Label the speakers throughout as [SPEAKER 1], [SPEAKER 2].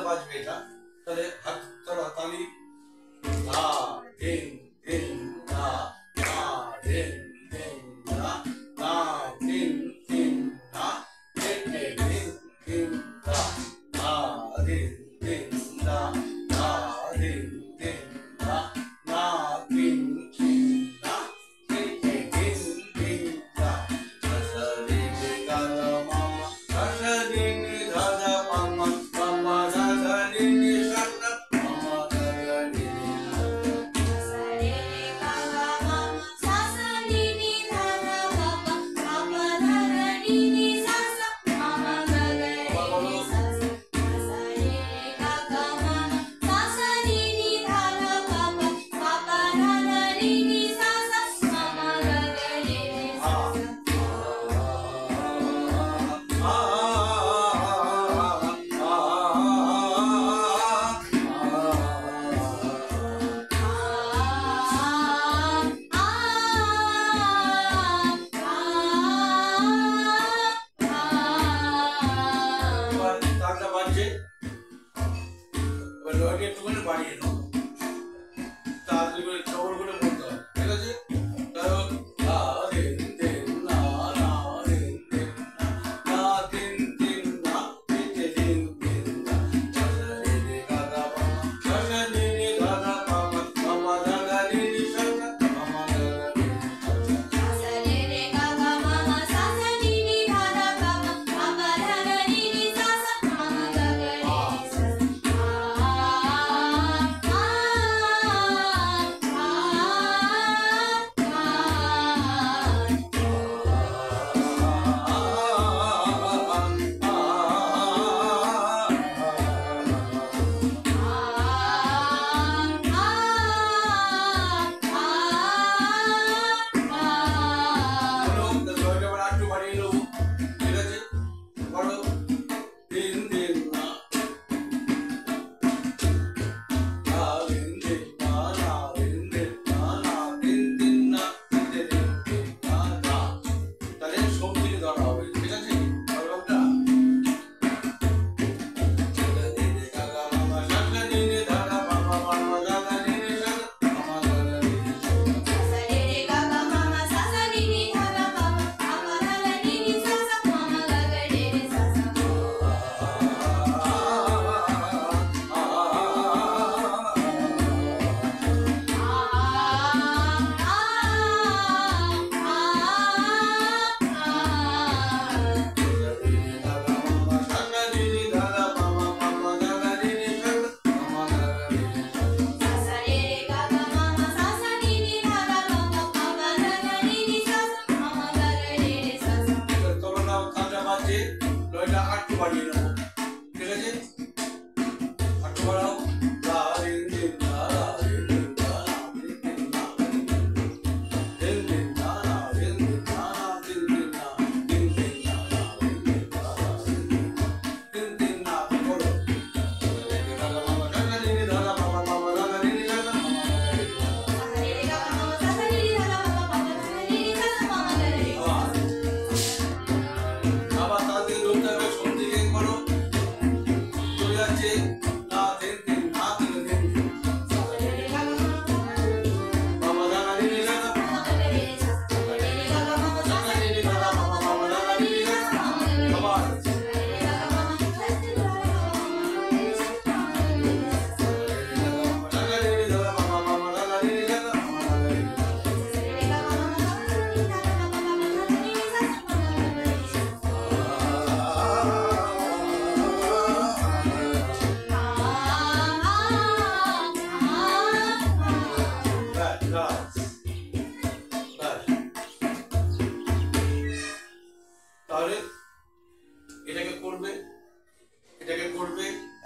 [SPEAKER 1] বাজবে এটা, তাহলে হাত তোলা তালি, ধা ধিন ধিন ধা, ধা ধিন ধিন ধা, ধা ধিন ধিন ধা, ধিন ধিন ধিন ধা, ধা ধিন ধিন ধা, ধা ধিন ধিন ধা, ধা ধিন ধিন ধা, ধিন ধিন ধিন ধা, sa sa ri ri ga ga ma ma, sa sa ri ri dha dha pa ma, pa ma sa sa ri ri sa sa, pa ma sa sa ri ri বাড়িয়ে নাও, তাড়াতাড়ি করে চবল করে বলতে হবে, ঠিক আছে? কারণ ধা ধিন ধিন না না ধিন ধিন না, ধা ধিন ধিন না, ধিন ধিন ধিন না, sa sa ri ri ga ga ma ma, sa sa ri ri ga ga ma ma, pa ma sa sa ri ri sa sa, pa ma sa sa ri ri sa sa.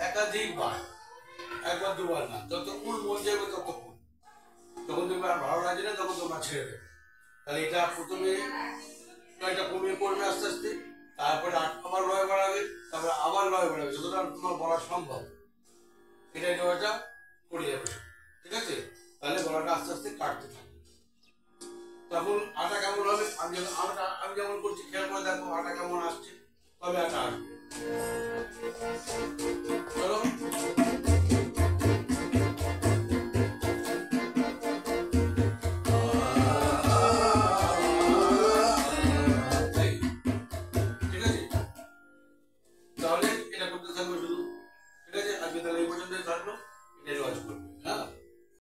[SPEAKER 1] একাধিকবার, একবার দুবার না, যতক্ষণ মন যাবে ততক্ষণ, যখন তোমার ভালো লাগছে না তখন তোমরা ছেড়ে দেবে। তাহলে এটা প্রথমে এটা কমিয়ে পড়বে আস্তে আস্তে, তারপরে আবার লয় বাড়াবে, তারপরে আবার লয় বাড়াবে, যতটা তোমার বলা সম্ভব এটা নেওয়াটা করে যাবে, ঠিক আছে? তাহলে গলাটা আস্তে আস্তে কাটতে থাকবে। তখন আটা কেমন হবে, আমি যেমন করছি খেয়াল করে দেখো আটা কেমন আসছে, তবে আটা আসবে।